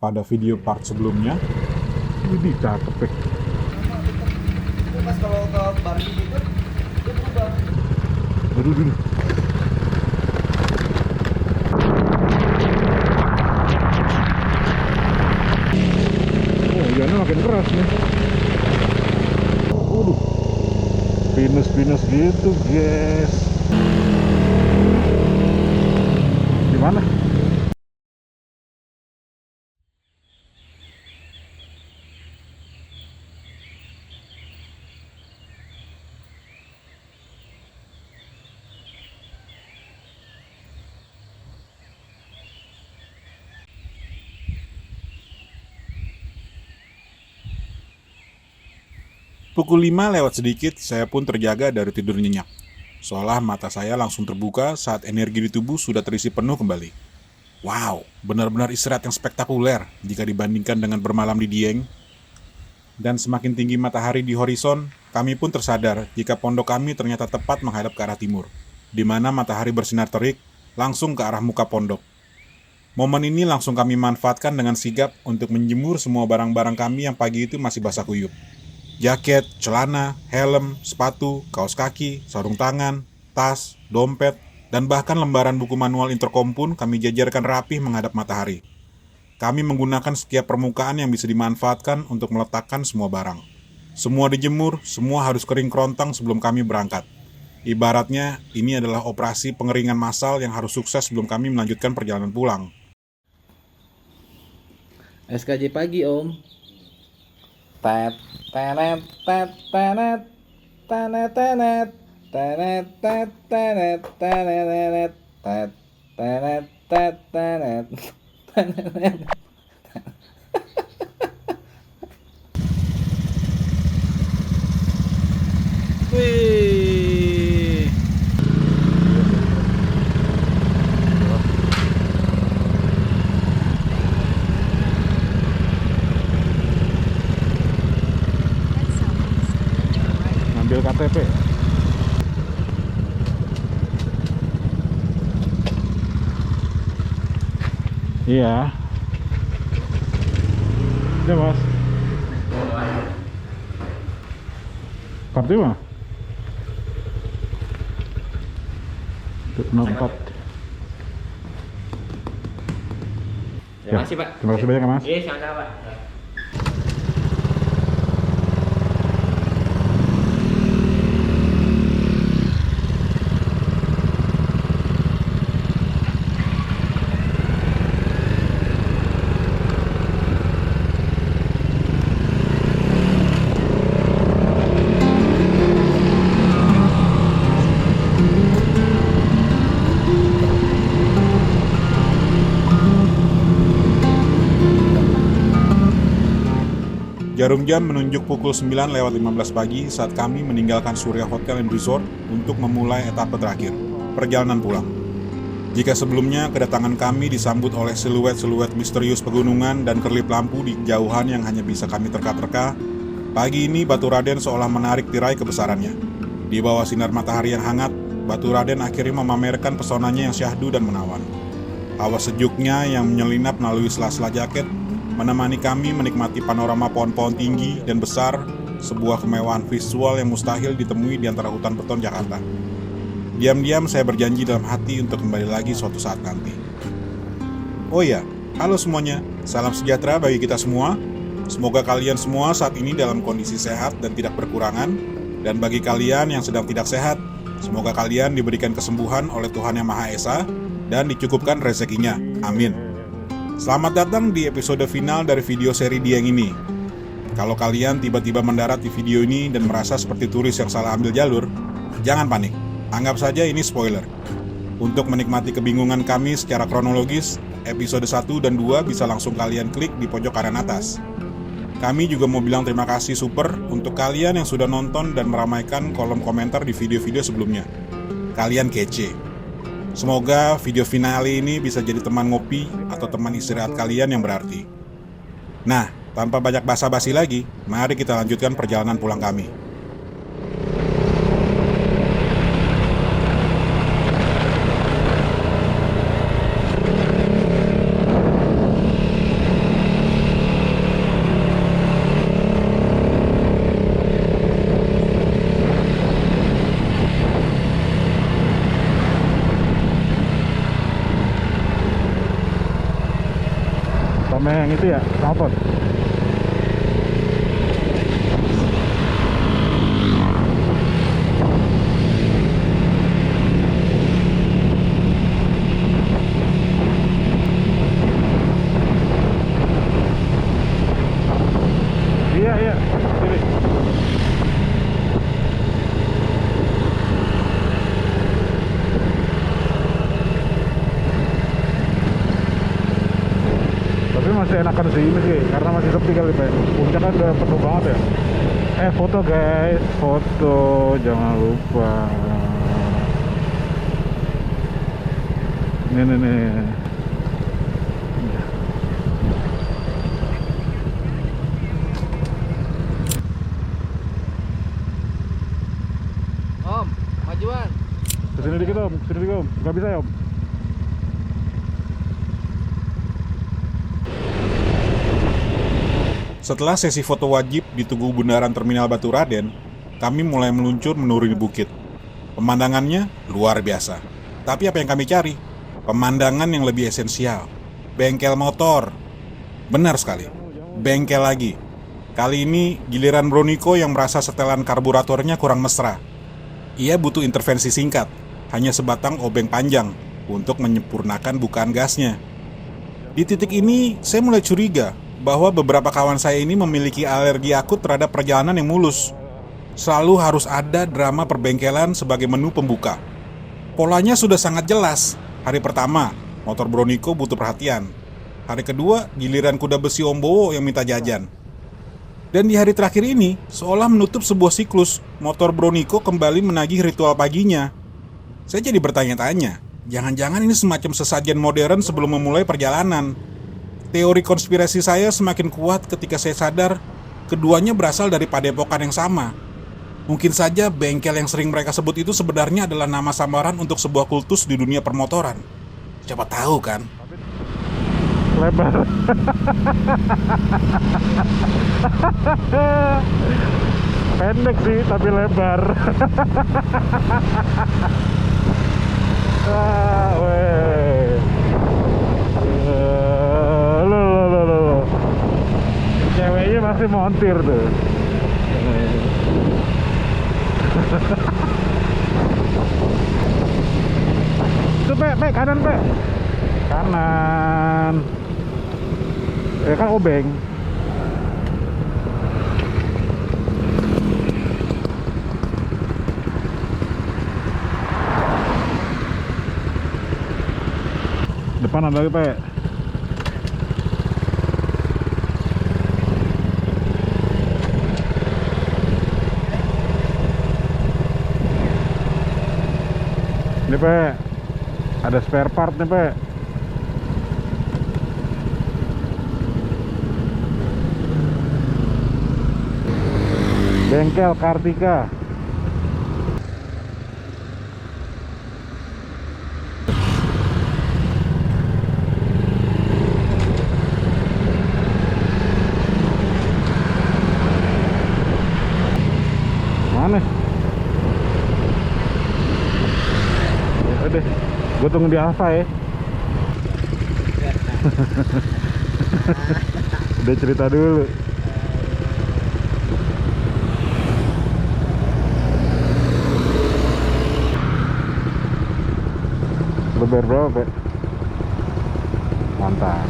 pada video part sebelumnya. Ini cakep ya. Pas kalau ke Bali gitu, dia berubah. Aduh. Oh, hujannya makin keras nih. Waduh, pinus-pinus gitu, guys. Gimana? Pukul 5 lewat sedikit, saya pun terjaga dari tidur nyenyak. Seolah mata saya langsung terbuka saat energi di tubuh sudah terisi penuh kembali. Wow, benar-benar istirahat yang spektakuler jika dibandingkan dengan bermalam di Dieng. Dan semakin tinggi matahari di horizon, kami pun tersadar jika pondok kami ternyata tepat menghadap ke arah timur, di mana matahari bersinar terik langsung ke arah muka pondok. Momen ini langsung kami manfaatkan dengan sigap untuk menjemur semua barang-barang kami yang pagi itu masih basah kuyup. Jaket, celana, helm, sepatu, kaos kaki, sarung tangan, tas, dompet, dan bahkan lembaran buku manual intercom pun kami jajarkan rapih menghadap matahari. Kami menggunakan setiap permukaan yang bisa dimanfaatkan untuk meletakkan semua barang. Semua dijemur, semua harus kering kerontang sebelum kami berangkat. Ibaratnya, ini adalah operasi pengeringan massal yang harus sukses sebelum kami melanjutkan perjalanan pulang. SKJ pagi om. Tet tenet tet tenet tenet tenet tenet tet tenet tenet tet tenet tet tenet tenet. Wih. Ngambil KTP. Iya. Ya mas. Kartu mana? 04. Terima kasih Pak. Terima kasih banyak ya mas. Iya, sama-sama Pak. Jarum jam menunjuk pukul 9:15 pagi saat kami meninggalkan Surya Hotel and Resort untuk memulai etapa terakhir, perjalanan pulang. Jika sebelumnya kedatangan kami disambut oleh siluet-siluet misterius pegunungan dan kerlip lampu di jauhan yang hanya bisa kami terka-terka, pagi ini Batu Raden seolah menarik tirai kebesarannya. Di bawah sinar matahari yang hangat, Batu Raden akhirnya memamerkan pesonanya yang syahdu dan menawan. Hawa sejuknya yang menyelinap melalui sela-sela jaket menemani kami menikmati panorama pohon-pohon tinggi dan besar, sebuah kemewahan visual yang mustahil ditemui di antara hutan beton Jakarta. Diam-diam saya berjanji dalam hati untuk kembali lagi suatu saat nanti. Oh ya, halo semuanya, salam sejahtera bagi kita semua. Semoga kalian semua saat ini dalam kondisi sehat dan tidak berkurangan. Dan bagi kalian yang sedang tidak sehat, semoga kalian diberikan kesembuhan oleh Tuhan Yang Maha Esa dan dicukupkan rezekinya. Amin. Selamat datang di episode final dari video seri Dieng ini. Kalau kalian tiba-tiba mendarat di video ini dan merasa seperti turis yang salah ambil jalur, jangan panik, anggap saja ini spoiler. Untuk menikmati kebingungan kami secara kronologis, episode 1 dan 2 bisa langsung kalian klik di pojok kanan atas. Kami juga mau bilang terima kasih super untuk kalian yang sudah nonton dan meramaikan kolom komentar di video-video sebelumnya. Kalian kece. Semoga video finale ini bisa jadi teman ngopi atau teman istirahat kalian yang berarti. Nah, tanpa banyak basa-basi lagi, mari kita lanjutkan perjalanan pulang kami. sama yang itu ya, knalpot. Iya, iya, kiri. Tapi masih enakan sih ini sih, karena masih sepi kali Pak. Puncak kan udah penuh banget ya. Foto guys, foto jangan lupa. Nih. Om, majuan. Kesini dikit om, nggak bisa ya om. Setelah sesi foto wajib di Tugu Bundaran Terminal Baturaden, kami mulai meluncur menuruni bukit. Pemandangannya luar biasa. Tapi apa yang kami cari? Pemandangan yang lebih esensial. Bengkel motor. Benar sekali. Bengkel lagi. Kali ini giliran Bro Niko yang merasa setelan karburatornya kurang mesra. Ia butuh intervensi singkat, hanya sebatang obeng panjang untuk menyempurnakan bukaan gasnya. Di titik ini, saya mulai curiga bahwa beberapa kawan saya ini memiliki alergi akut terhadap perjalanan yang mulus. Selalu harus ada drama perbengkelan sebagai menu pembuka. Polanya sudah sangat jelas. Hari pertama, motor Bro Niko butuh perhatian. Hari kedua, giliran kuda besi Om Bowo yang minta jajan. Dan di hari terakhir ini, seolah menutup sebuah siklus, motor Bro Niko kembali menagih ritual paginya. Saya jadi bertanya-tanya, jangan-jangan ini semacam sesajen modern sebelum memulai perjalanan. Teori konspirasi saya semakin kuat ketika saya sadar keduanya berasal dari padepokan yang sama. Mungkin saja bengkel yang sering mereka sebut itu sebenarnya adalah nama samaran untuk sebuah kultus di dunia permotoran. Siapa tahu kan? Lebar. Pendek sih tapi lebar. Weh. Lo. Ceweknya masih montir tuh. Itu Pe, kanan Pe. Kanan. Kan obeng. Depan ada lagi Pe. Ini Pe, ada spare part nih Pe. Bengkel Kartika. Mana? Udah, gue tunggu di Alfa ya. Udah cerita dulu. Lo bayar berapa Pe? Mantap.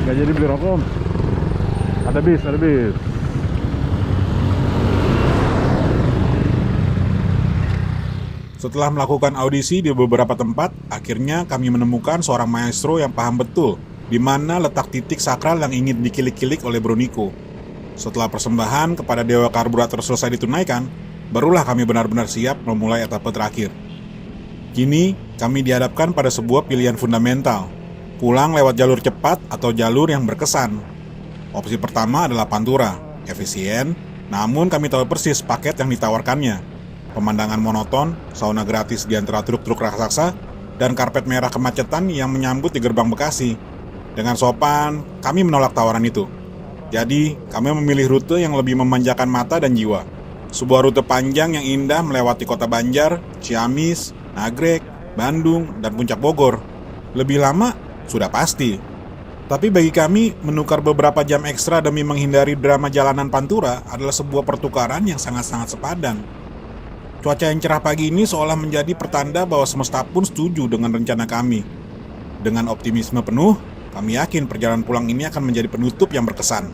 Gak jadi beli rokok om. Ada bis. Setelah melakukan audisi di beberapa tempat, akhirnya kami menemukan seorang maestro yang paham betul di mana letak titik sakral yang ingin dikilik-kilik oleh Bro Niko. Setelah persembahan kepada Dewa Karburator selesai ditunaikan, barulah kami benar-benar siap memulai etapa terakhir. Kini, kami dihadapkan pada sebuah pilihan fundamental, pulang lewat jalur cepat atau jalur yang berkesan. Opsi pertama adalah Pantura, efisien, namun kami tahu persis paket yang ditawarkannya. Pemandangan monoton, sauna gratis di antara truk-truk raksasa, dan karpet merah kemacetan yang menyambut di gerbang Bekasi. Dengan sopan, kami menolak tawaran itu. Jadi, kami memilih rute yang lebih memanjakan mata dan jiwa. Sebuah rute panjang yang indah melewati kota Banjar, Ciamis, Nagrek, Bandung, dan Puncak Bogor. Lebih lama, sudah pasti. Tapi bagi kami, menukar beberapa jam ekstra demi menghindari drama jalanan Pantura adalah sebuah pertukaran yang sangat-sangat sepadan. Cuaca yang cerah pagi ini seolah menjadi pertanda bahwa semesta pun setuju dengan rencana kami. Dengan optimisme penuh, kami yakin perjalanan pulang ini akan menjadi penutup yang berkesan.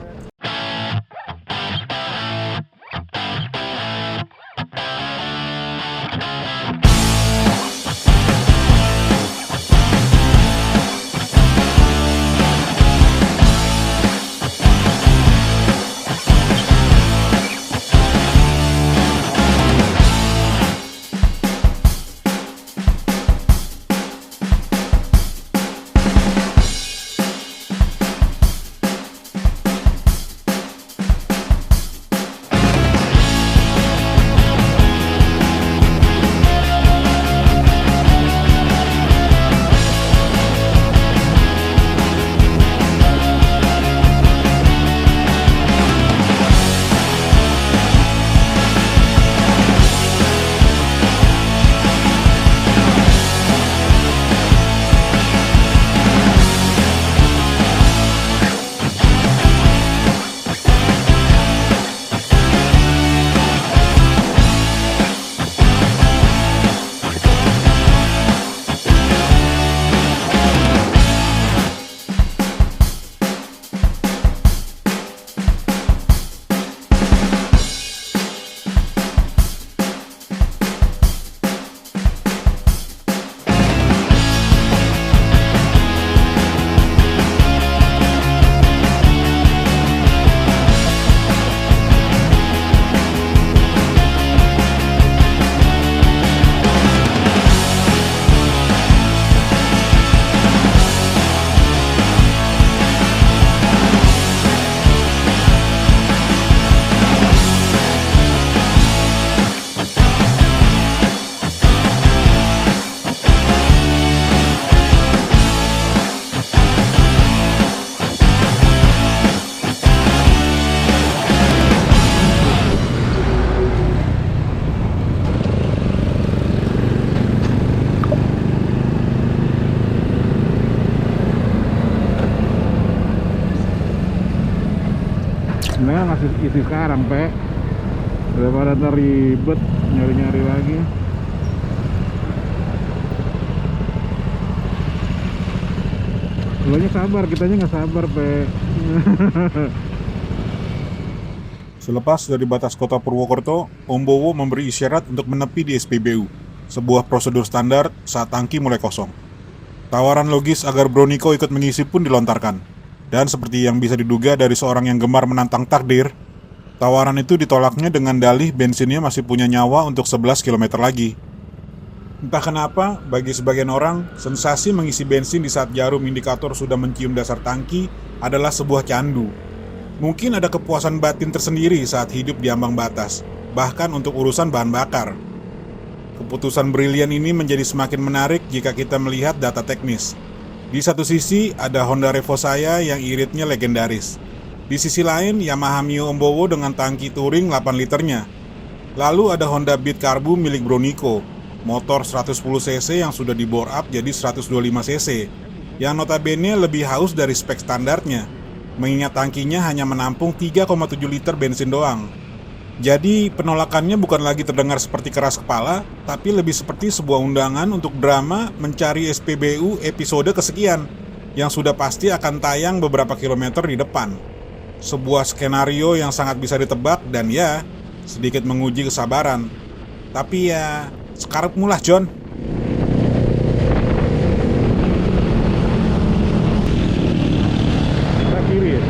Sebenarnya ngasih isi sekarang, Pe. Daripada ntar ribet nyari-nyari lagi. Lo nya sabar, kitanya nggak sabar, Pe. Selepas dari batas kota Purwokerto, Om Bowo memberi isyarat untuk menepi di SPBU, sebuah prosedur standar saat tangki mulai kosong. Tawaran logis agar Broniko ikut mengisi pun dilontarkan. Dan seperti yang bisa diduga dari seorang yang gemar menantang takdir, tawaran itu ditolaknya dengan dalih bensinnya masih punya nyawa untuk 11 km lagi. Entah kenapa, bagi sebagian orang, sensasi mengisi bensin di saat jarum indikator sudah mencium dasar tangki adalah sebuah candu. Mungkin ada kepuasan batin tersendiri saat hidup di ambang batas, bahkan untuk urusan bahan bakar. Keputusan brilian ini menjadi semakin menarik jika kita melihat data teknis. Di satu sisi ada Honda Revo saya yang iritnya legendaris. Di sisi lain Yamaha Mio Om Bowo dengan tangki touring 8 liternya. Lalu ada Honda Beat Karbu milik Broniko, motor 110cc yang sudah di bore up jadi 125cc, yang notabene lebih haus dari spek standarnya, mengingat tangkinya hanya menampung 3,7 liter bensin doang. Jadi penolakannya bukan lagi terdengar seperti keras kepala, tapi lebih seperti sebuah undangan untuk drama mencari SPBU episode kesekian, yang sudah pasti akan tayang beberapa kilometer di depan. Sebuah skenario yang sangat bisa ditebak dan ya, sedikit menguji kesabaran. Tapi ya, sekarang mulah John. Kita kiri ya?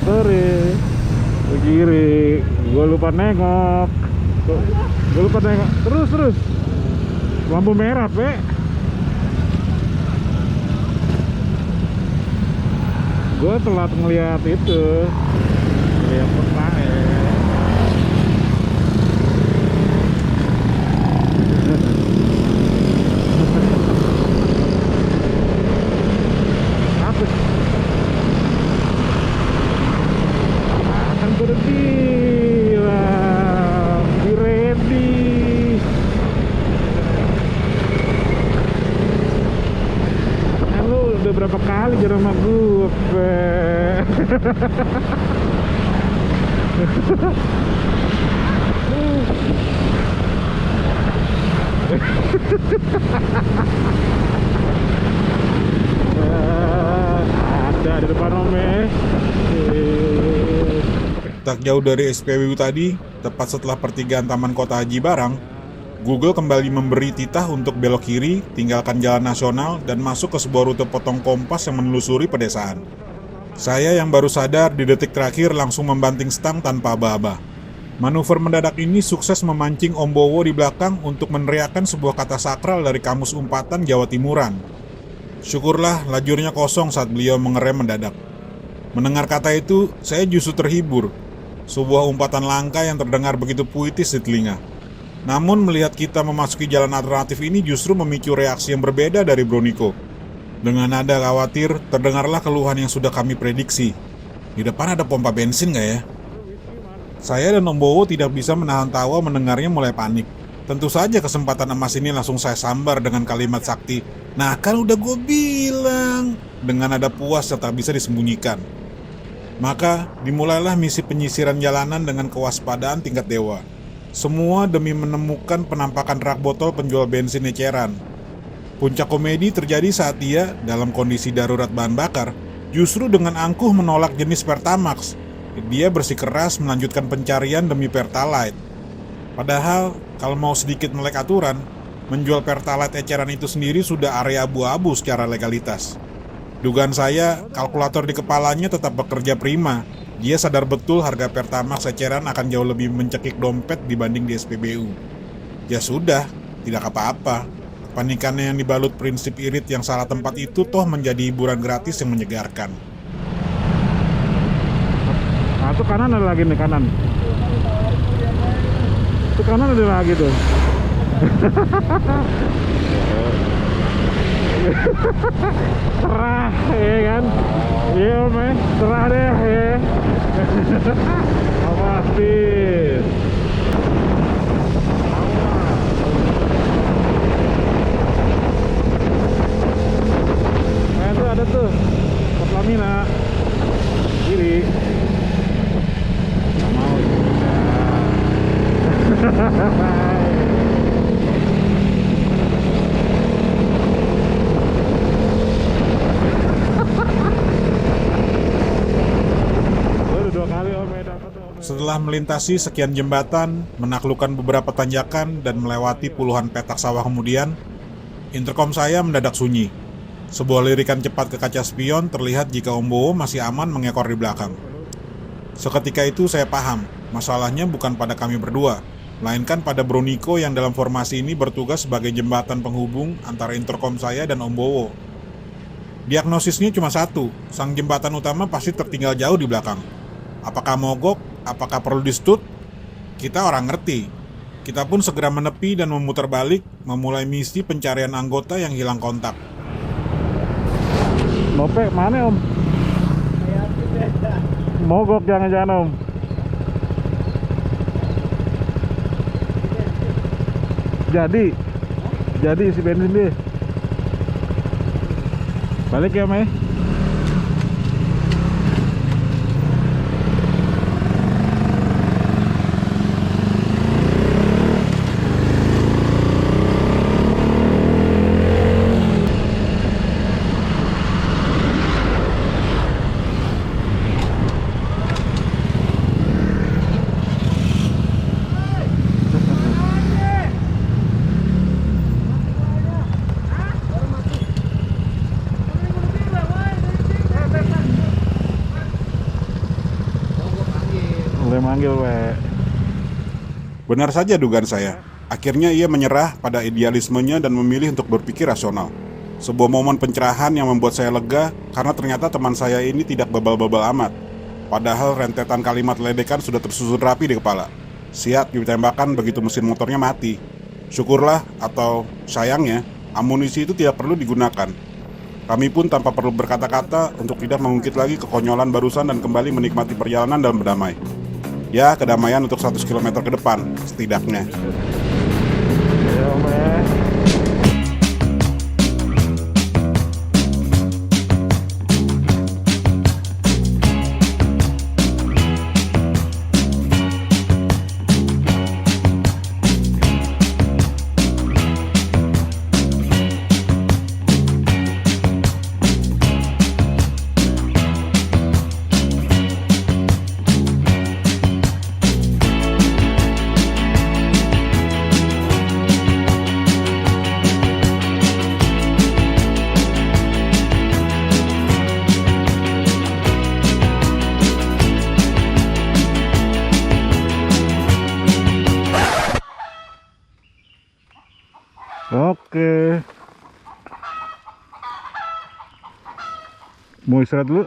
Sorry, ke kiri, gue lupa nengok. Terus lampu merah, Pe. Gue telat ngeliat itu, lihat peta ya. jangan sama gue, Pe. Ada di depan Om ya. Tak jauh dari SPBU tadi, tepat setelah pertigaan Taman Kota Haji Barang, Google kembali memberi titah untuk belok kiri, tinggalkan jalan nasional, dan masuk ke sebuah rute potong kompas yang menelusuri pedesaan. Saya yang baru sadar di detik terakhir langsung membanting stang tanpa aba-aba. Manuver mendadak ini sukses memancing Om Bowo di belakang untuk meneriakkan sebuah kata sakral dari Kamus Umpatan Jawa Timuran. Syukurlah lajurnya kosong saat beliau mengerem mendadak. Mendengar kata itu, saya justru terhibur. Sebuah umpatan langka yang terdengar begitu puitis di telinga. Namun melihat kita memasuki jalan alternatif ini justru memicu reaksi yang berbeda dari Bro Niko. Dengan nada khawatir, terdengarlah keluhan yang sudah kami prediksi. Di depan ada pompa bensin nggak ya? Saya dan Om Bowo tidak bisa menahan tawa mendengarnya mulai panik. Tentu saja kesempatan emas ini langsung saya sambar dengan kalimat sakti, "Nah kan udah gue bilang," dengan nada puas yang tak bisa disembunyikan. Maka dimulailah misi penyisiran jalanan dengan kewaspadaan tingkat dewa. Semua demi menemukan penampakan rak botol penjual bensin eceran. Puncak komedi terjadi saat dia, dalam kondisi darurat bahan bakar, justru dengan angkuh menolak jenis Pertamax. Dia bersikeras melanjutkan pencarian demi Pertalite. Padahal, kalau mau sedikit melek aturan, menjual Pertalite eceran itu sendiri sudah area abu-abu secara legalitas. Dugaan saya, kalkulator di kepalanya tetap bekerja prima. Dia sadar betul harga Pertamax eceran akan jauh lebih mencekik dompet dibanding di SPBU. Ya sudah, tidak apa-apa. Kepanikannya yang dibalut prinsip irit yang salah tempat itu toh menjadi hiburan gratis yang menyegarkan. Nah, itu kanan ada lagi nih, kanan. Itu kanan ada lagi tuh. Serah ya kan. Iya Om ya, serah deh ya. Awas bis. Nah itu ada tuh Pertamina kiri. Gak mau itu. Setelah melintasi sekian jembatan, menaklukkan beberapa tanjakan, dan melewati puluhan petak sawah kemudian, interkom saya mendadak sunyi. Sebuah lirikan cepat ke kaca spion terlihat jika Om Bowo masih aman mengekor di belakang. Seketika itu saya paham, masalahnya bukan pada kami berdua, melainkan pada Bro Niko yang dalam formasi ini bertugas sebagai jembatan penghubung antara interkom saya dan Om Bowo. Diagnosisnya cuma satu, sang jembatan utama pasti tertinggal jauh di belakang. Apakah mogok? Apakah perlu di-stut? Kita orang ngerti. Kita pun segera menepi dan memutar balik, memulai misi pencarian anggota yang hilang kontak. Nopek mana Om? Mogok jangan-jangan Om. Jadi isi bensin deh. Balik ya Om ya. Manggil we. Benar saja dugaan saya. Akhirnya ia menyerah pada idealismenya dan memilih untuk berpikir rasional. Sebuah momen pencerahan yang membuat saya lega karena ternyata teman saya ini tidak babal-babal amat. Padahal rentetan kalimat ledekan sudah tersusun rapi di kepala. Siap ditembakkan begitu mesin motornya mati. Syukurlah atau sayangnya amunisi itu tidak perlu digunakan. Kami pun tanpa perlu berkata-kata untuk tidak mengungkit lagi kekonyolan barusan dan kembali menikmati perjalanan dalam berdamai. Ya, kedamaian untuk 100 km ke depan, setidaknya. Ya, Om ya. Oke. Mau istirahat dulu?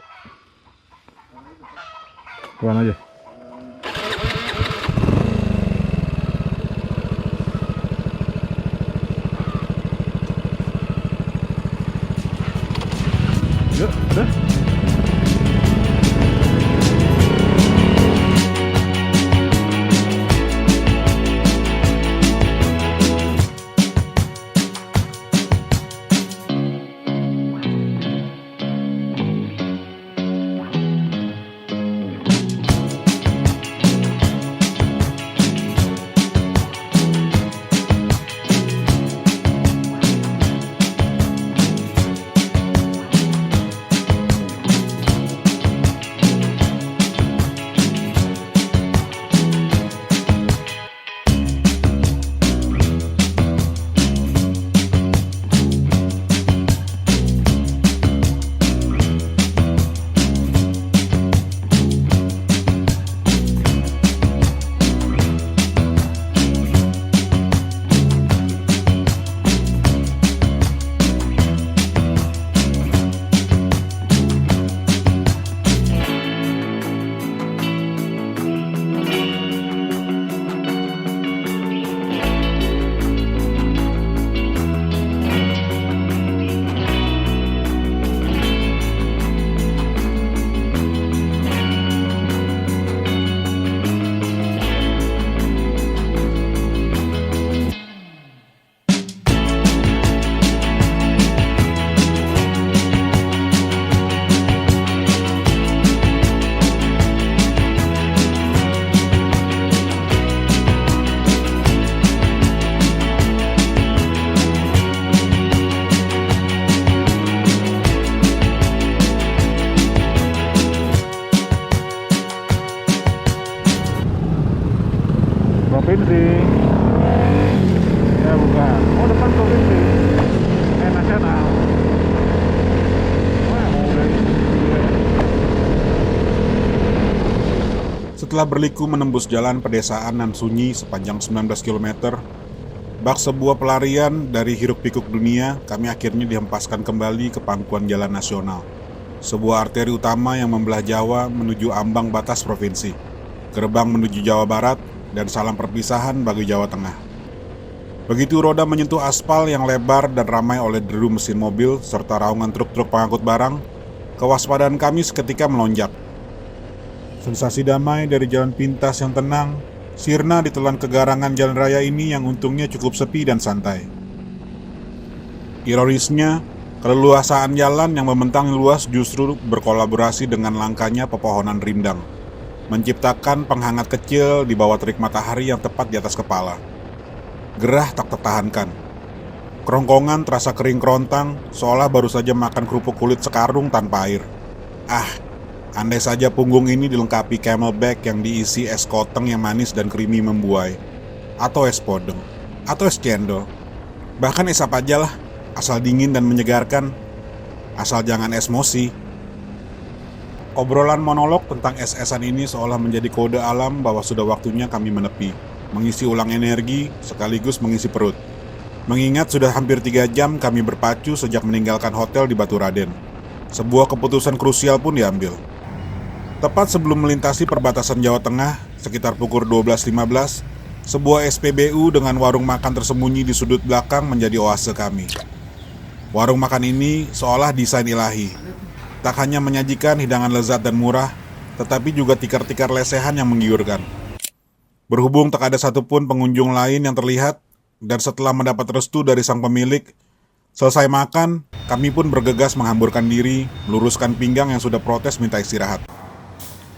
Pulang aja. Yuk, udah. Provinsi. Ya bukan. Oh depan provinsi. Nasional. Wah, mulai. Setelah berliku menembus jalan pedesaan nan sunyi sepanjang 19 km, bak sebuah pelarian dari hiruk-pikuk dunia, kami akhirnya dihempaskan kembali ke pangkuan jalan nasional. Sebuah arteri utama yang membelah Jawa menuju ambang batas provinsi, gerbang menuju Jawa Barat, dan salam perpisahan bagi Jawa Tengah. Begitu roda menyentuh aspal yang lebar dan ramai oleh deru mesin mobil serta raungan truk-truk pengangkut barang, kewaspadaan kami seketika melonjak. Sensasi damai dari jalan pintas yang tenang sirna ditelan kegarangan jalan raya ini yang untungnya cukup sepi dan santai. Ironisnya, keleluasaan jalan yang membentang luas justru berkolaborasi dengan langkanya pepohonan rindang, menciptakan penghangat kecil di bawah terik matahari yang tepat di atas kepala. Gerah tak tertahankan. Kerongkongan terasa kering kerontang, seolah baru saja makan kerupuk kulit sekarung tanpa air. Andai saja punggung ini dilengkapi camelback yang diisi es koteng yang manis dan creamy membuai, atau es podeng, atau es cendol, bahkan es apa aja lah, asal dingin dan menyegarkan, asal jangan es mosi. Obrolan monolog tentang es-esan ini seolah menjadi kode alam bahwa sudah waktunya kami menepi, mengisi ulang energi sekaligus mengisi perut. Mengingat sudah hampir 3 jam kami berpacu sejak meninggalkan hotel di Baturaden. Sebuah keputusan krusial pun diambil. Tepat sebelum melintasi perbatasan Jawa Tengah, sekitar pukul 12.15, sebuah SPBU dengan warung makan tersembunyi di sudut belakang menjadi oase kami. Warung makan ini seolah desain ilahi. Tak hanya menyajikan hidangan lezat dan murah, tetapi juga tikar-tikar lesehan yang menggiurkan. Berhubung tak ada satupun pengunjung lain yang terlihat, dan setelah mendapat restu dari sang pemilik, selesai makan, kami pun bergegas menghamburkan diri, meluruskan pinggang yang sudah protes minta istirahat.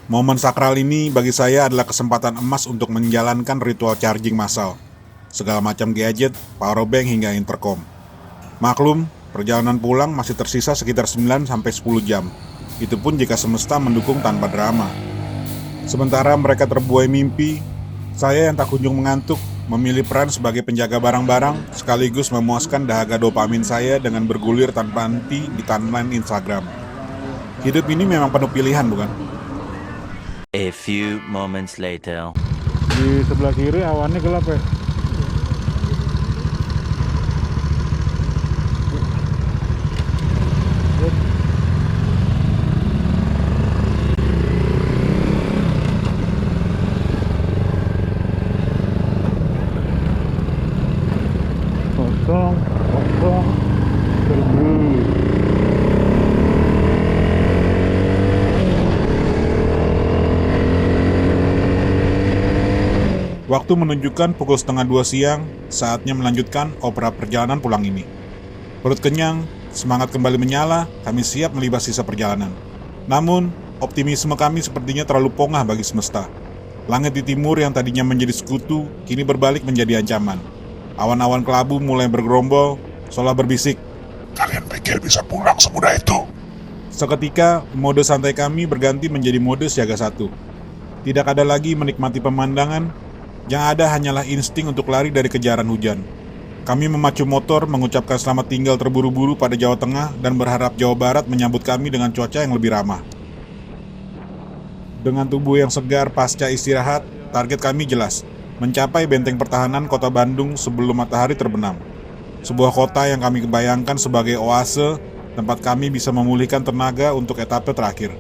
Momen sakral ini bagi saya adalah kesempatan emas untuk menjalankan ritual charging massal. Segala macam gadget, powerbank hingga intercom. Maklum, perjalanan pulang masih tersisa sekitar 9-10 jam. Itu pun jika semesta mendukung tanpa drama. Sementara mereka terbuai mimpi, saya yang tak kunjung mengantuk memilih peran sebagai penjaga barang-barang sekaligus memuaskan dahaga dopamin saya dengan bergulir tanpa henti di timeline Instagram. Hidup ini memang penuh pilihan, bukan? A few moments later. Di sebelah kiri awannya gelap ya. kosong terus. Waktu menunjukkan pukul 1:30 siang, saatnya melanjutkan opera perjalanan pulang ini. Perut kenyang, semangat kembali menyala, kami siap melibas sisa perjalanan. Namun, optimisme kami sepertinya terlalu pongah bagi semesta. Langit di timur yang tadinya menjadi sekutu, kini berbalik menjadi ancaman. Awan-awan kelabu mulai bergerombol, seolah berbisik, Kalian pikir bisa pulang semudah itu? seketika, mode santai kami berganti menjadi mode siaga 1. Tidak ada lagi menikmati pemandangan, yang ada hanyalah insting untuk lari dari kejaran hujan. Kami memacu motor, mengucapkan selamat tinggal terburu-buru pada Jawa Tengah dan berharap Jawa Barat menyambut kami dengan cuaca yang lebih ramah. Dengan tubuh yang segar pasca istirahat, target kami jelas, mencapai benteng pertahanan kota Bandung sebelum matahari terbenam. Sebuah kota yang kami bayangkan sebagai oase, tempat kami bisa memulihkan tenaga untuk etape terakhir.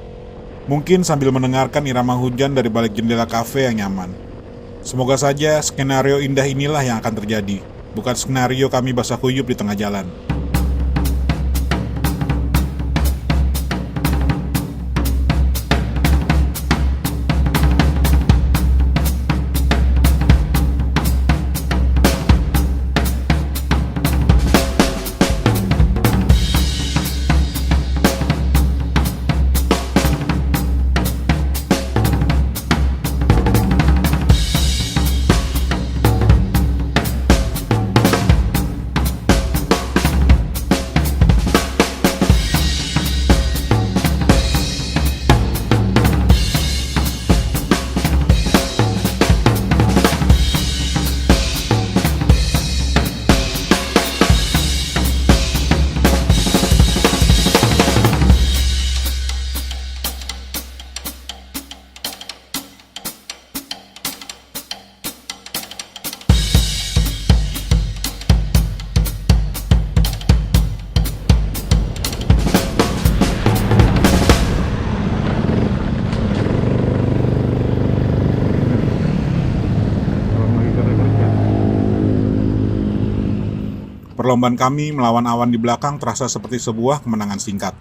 Mungkin sambil mendengarkan irama hujan dari balik jendela kafe yang nyaman. Semoga saja skenario indah inilah yang akan terjadi, bukan skenario kami basah kuyup di tengah jalan. Perlombaan kami melawan awan di belakang terasa seperti sebuah kemenangan singkat.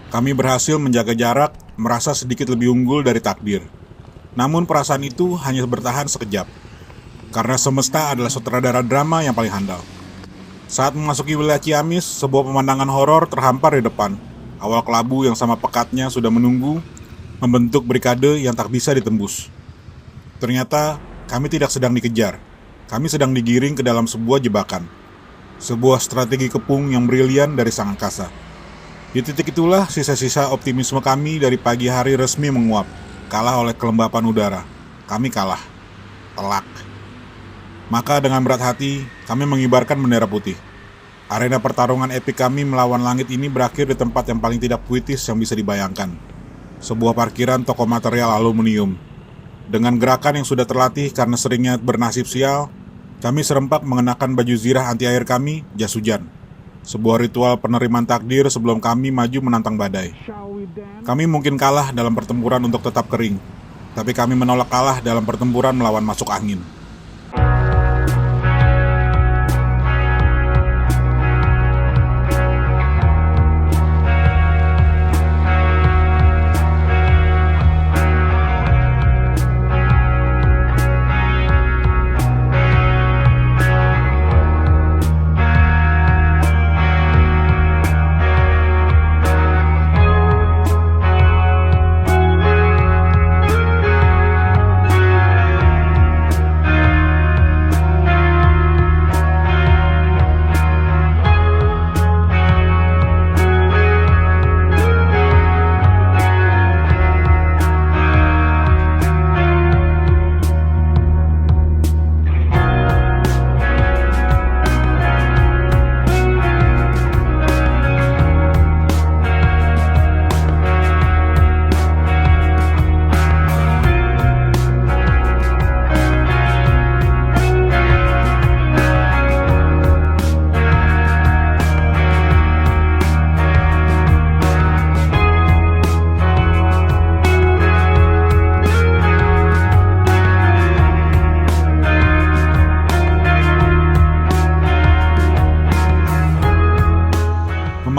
Kami berhasil menjaga jarak, merasa sedikit lebih unggul dari takdir. Namun perasaan itu hanya bertahan sekejap, karena semesta adalah sutradara drama yang paling handal. Saat memasuki wilayah Ciamis, sebuah pemandangan horor terhampar di depan. Awal kelabu yang sama pekatnya sudah menunggu, membentuk brikade yang tak bisa ditembus. Ternyata kami tidak sedang dikejar, kami sedang digiring ke dalam sebuah jebakan. Sebuah strategi kepung yang brilian dari sang angkasa. Di titik itulah sisa-sisa optimisme kami dari pagi hari resmi menguap. Kalah oleh kelembapan udara. Kami kalah. Telak. Maka dengan berat hati, kami mengibarkan bendera putih. Arena pertarungan epik kami melawan langit ini berakhir di tempat yang paling tidak puitis yang bisa dibayangkan. Sebuah parkiran toko material aluminium. Dengan gerakan yang sudah terlatih karena seringnya bernasib sial, kami serempak mengenakan baju zirah anti air kami, jas hujan. Sebuah ritual penerimaan takdir sebelum kami maju menantang badai. Kami mungkin kalah dalam pertempuran untuk tetap kering, tapi kami menolak kalah dalam pertempuran melawan masuk angin.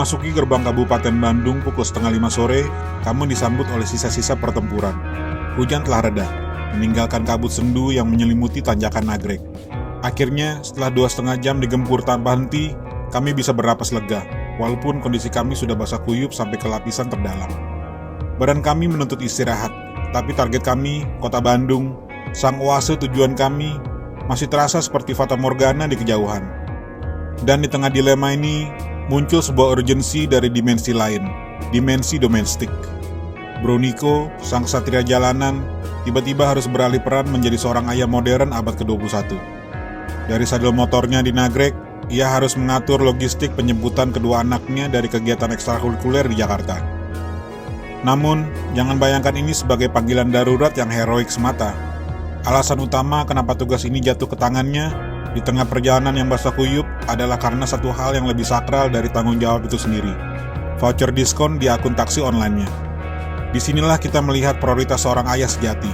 Memasuki gerbang Kabupaten Bandung pukul 4:30 sore, kami disambut oleh sisa-sisa pertempuran. Hujan telah reda, meninggalkan kabut sendu yang menyelimuti tanjakan Nagrek. Akhirnya, setelah 2,5 jam digempur tanpa henti, kami bisa bernapas lega, walaupun kondisi kami sudah basah kuyup sampai ke lapisan terdalam. Badan kami menuntut istirahat, tapi target kami, kota Bandung, sang oase tujuan kami, masih terasa seperti fata morgana di kejauhan. Dan di tengah dilema ini, muncul sebuah urgensi dari dimensi lain, dimensi domestik. Broniko, sang satria jalanan, tiba-tiba harus beralih peran menjadi seorang ayah modern abad ke-21. Dari sadel motornya di Nagrek, ia harus mengatur logistik penjemputan kedua anaknya dari kegiatan ekstrakurikuler di Jakarta. Namun, jangan bayangkan ini sebagai panggilan darurat yang heroik semata. Alasan utama kenapa tugas ini jatuh ke tangannya di tengah perjalanan yang basah kuyup adalah karena satu hal yang lebih sakral dari tanggung jawab itu sendiri, voucher diskon di akun taksi online-nya. Disinilah kita melihat prioritas seorang ayah sejati.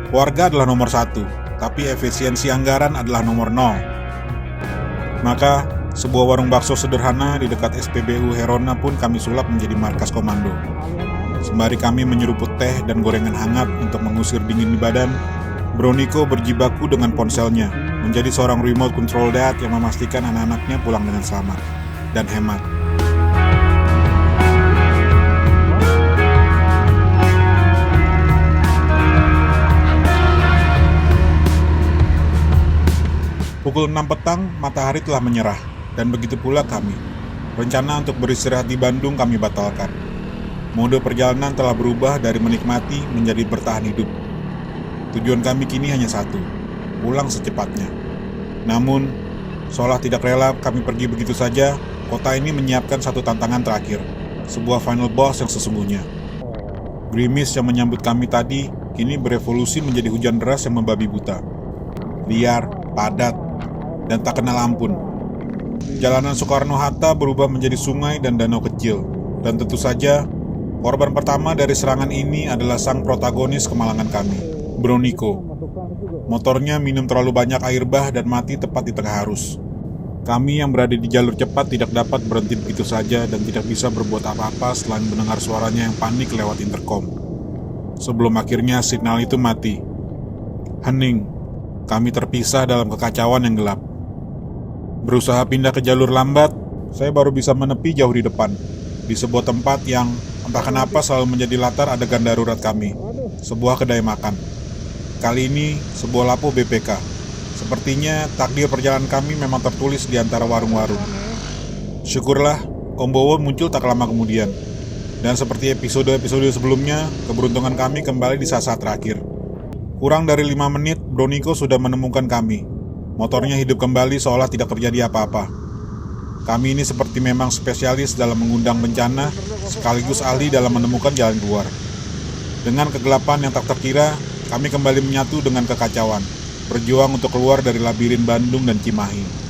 Keluarga adalah nomor 1, tapi efisiensi anggaran adalah nomor 0. Maka, sebuah warung bakso sederhana di dekat SPBU Herona pun kami sulap menjadi markas komando. Sembari kami menyeruput teh dan gorengan hangat untuk mengusir dingin di badan, Broniko berjibaku dengan ponselnya, menjadi seorang remote control dad yang memastikan anak-anaknya pulang dengan selamat dan hemat. Pukul 6 petang, matahari telah menyerah, dan begitu pula kami. Rencana untuk beristirahat di Bandung kami batalkan. Mode perjalanan telah berubah dari menikmati menjadi bertahan hidup. Tujuan kami kini hanya satu, pulang secepatnya. Namun, seolah tidak rela kami pergi begitu saja, kota ini menyiapkan satu tantangan terakhir, sebuah final boss yang sesungguhnya. Gerimis yang menyambut kami tadi, kini berevolusi menjadi hujan deras yang membabi buta. Liar, padat, dan tak kenal ampun. Jalanan Soekarno-Hatta berubah menjadi sungai dan danau kecil, dan tentu saja, korban pertama dari serangan ini adalah sang protagonis kemalangan kami, Broniko. Motornya minum terlalu banyak air bah dan mati tepat di tengah arus. Kami yang berada di jalur cepat tidak dapat berhenti begitu saja dan tidak bisa berbuat apa-apa selain mendengar suaranya yang panik lewat intercom. Sebelum akhirnya signal itu mati. Hening, kami terpisah dalam kekacauan yang gelap. Berusaha pindah ke jalur lambat, saya baru bisa menepi jauh di depan, di sebuah tempat yang entah kenapa selalu menjadi latar adegan darurat kami, sebuah kedai makan. Kali ini, sebuah lapo BPK. Sepertinya takdir perjalanan kami memang tertulis di antara warung-warung. Syukurlah, Kombowo muncul tak lama kemudian. Dan seperti episode-episode sebelumnya, keberuntungan kami kembali di saat-saat terakhir. Kurang dari 5 menit, Broniko sudah menemukan kami. Motornya hidup kembali seolah tidak terjadi apa-apa. Kami ini seperti memang spesialis dalam mengundang bencana, sekaligus ahli dalam menemukan jalan keluar. Dengan kegelapan yang tak terkira, kami kembali menyatu dengan kekacauan, berjuang untuk keluar dari labirin Bandung dan Cimahi.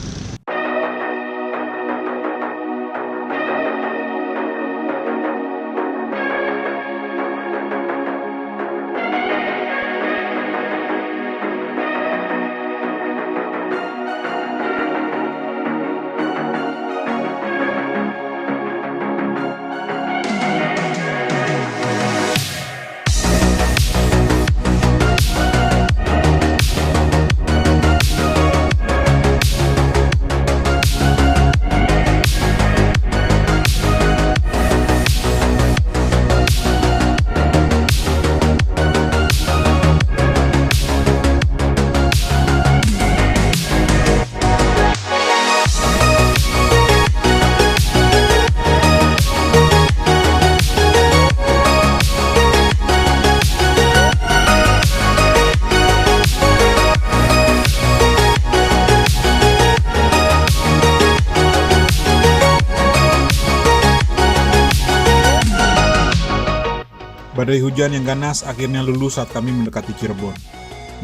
Badai hujan yang ganas akhirnya luluh saat kami mendekati Cirebon,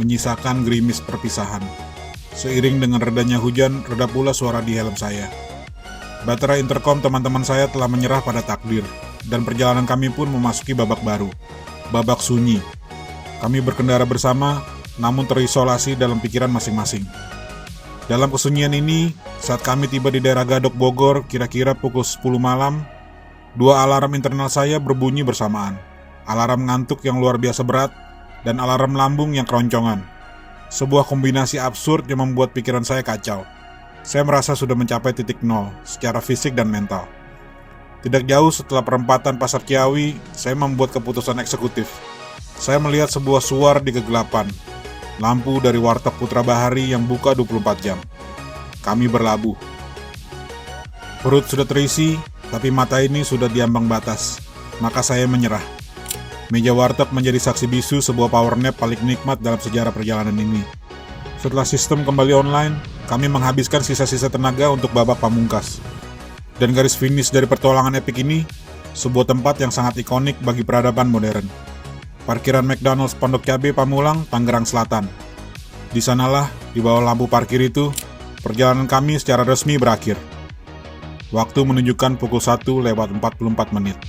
menyisakan gerimis perpisahan. Seiring dengan redanya hujan, reda pula suara di helm saya. Baterai intercom teman-teman saya telah menyerah pada takdir, dan perjalanan kami pun memasuki babak baru, babak sunyi. Kami berkendara bersama, namun terisolasi dalam pikiran masing-masing. Dalam kesunyian ini, saat kami tiba di daerah Gadok, Bogor, kira-kira pukul 10 malam, Dua alarm internal saya berbunyi bersamaan. Alarm ngantuk yang luar biasa berat dan alarm lambung yang keroncongan. Sebuah kombinasi absurd yang membuat pikiran saya kacau. Saya merasa sudah mencapai titik nol secara fisik dan mental. Tidak jauh setelah perempatan Pasar Ciawi, saya membuat keputusan eksekutif. Saya melihat sebuah suar di kegelapan. Lampu dari warteg Putra Bahari yang buka 24 jam. Kami berlabuh. Perut sudah terisi, tapi mata ini sudah diambang batas. Maka saya menyerah. Meja warteg menjadi saksi bisu sebuah power nap paling nikmat dalam sejarah perjalanan ini. Setelah sistem kembali online, kami menghabiskan sisa-sisa tenaga untuk babak pamungkas. Dan garis finish dari petualangan epik ini, sebuah tempat yang sangat ikonik bagi peradaban modern. Parkiran McDonald's Pondok Cabe Pamulang, Tangerang Selatan. Di sanalah, di bawah lampu parkir itu, perjalanan kami secara resmi berakhir. Waktu menunjukkan pukul 1:44.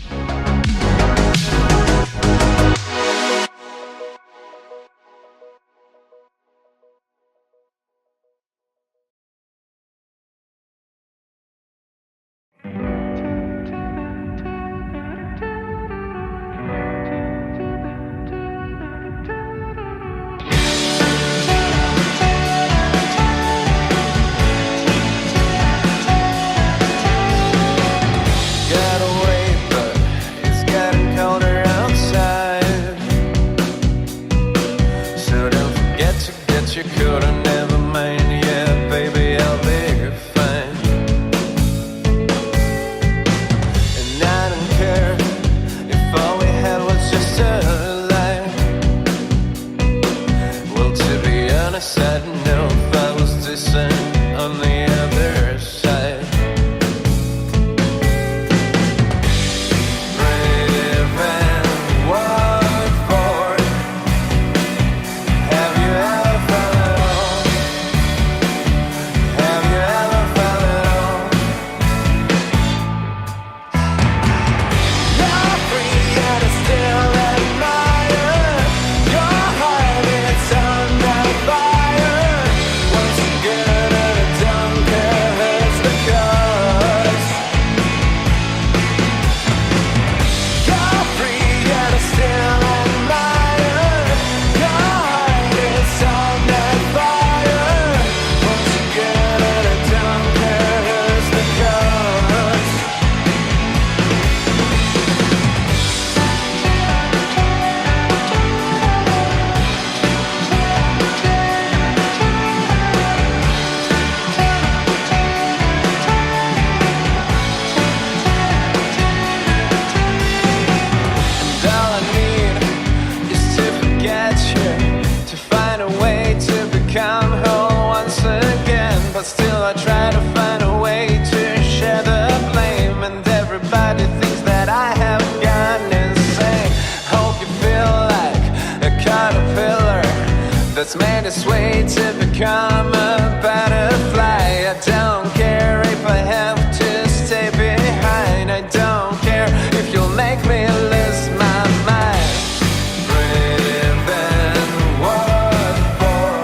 Got away, but it's getting colder outside. So don't forget to get your coat and never mind. Yeah, baby, I'll be fine. And I don't care if all we had was just a lie. Well, to be honest, I don't know if I was decent on the other side. Still I try to find a way to share the blame. And everybody thinks that I have gone insane. Hope you feel like a caterpillar that's made its way to become a butterfly. I don't care if I have to stay behind. I don't care if you'll make me lose my mind. Brave and what for?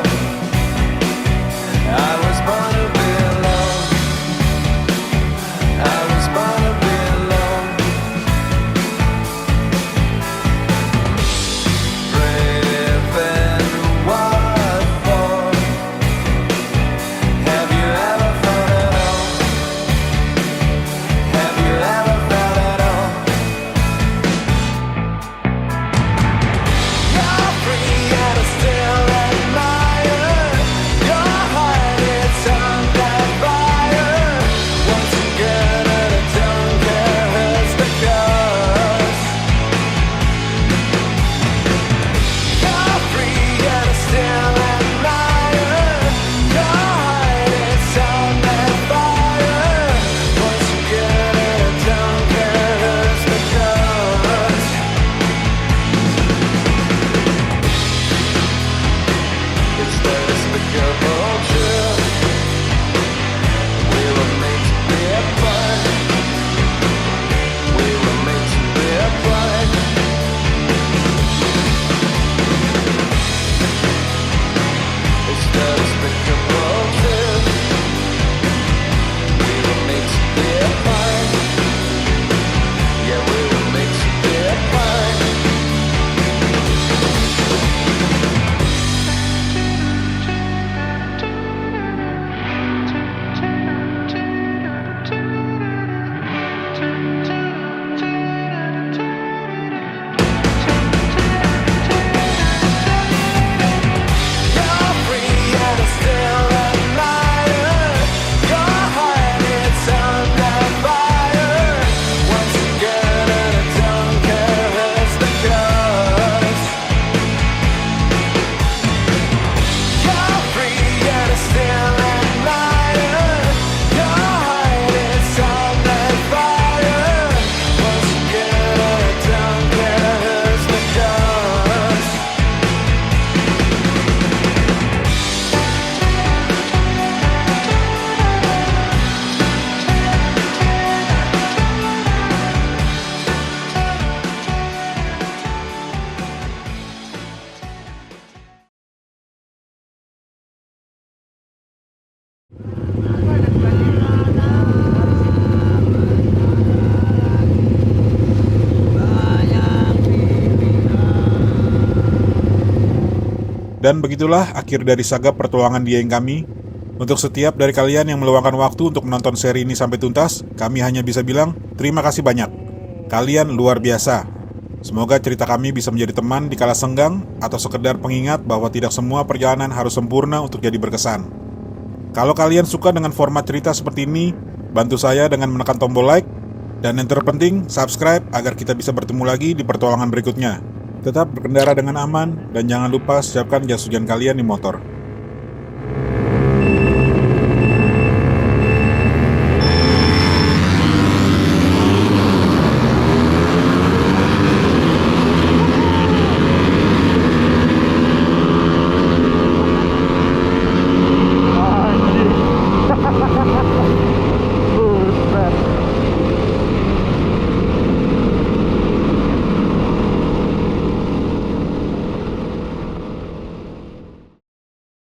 I was born to be alone. I was born to be alone. Brave and what for? Dan begitulah akhir dari saga pertualangan Dieng kami. Untuk setiap dari kalian yang meluangkan waktu untuk menonton seri ini sampai tuntas, kami hanya bisa bilang terima kasih banyak. Kalian luar biasa. Semoga cerita kami bisa menjadi teman di kala senggang atau sekedar pengingat bahwa tidak semua perjalanan harus sempurna untuk jadi berkesan. Kalau kalian suka dengan format cerita seperti ini, bantu saya dengan menekan tombol like, dan yang terpenting, subscribe agar kita bisa bertemu lagi di pertualangan berikutnya. Tetap berkendara dengan aman, dan jangan lupa siapkan jas hujan kalian di motor.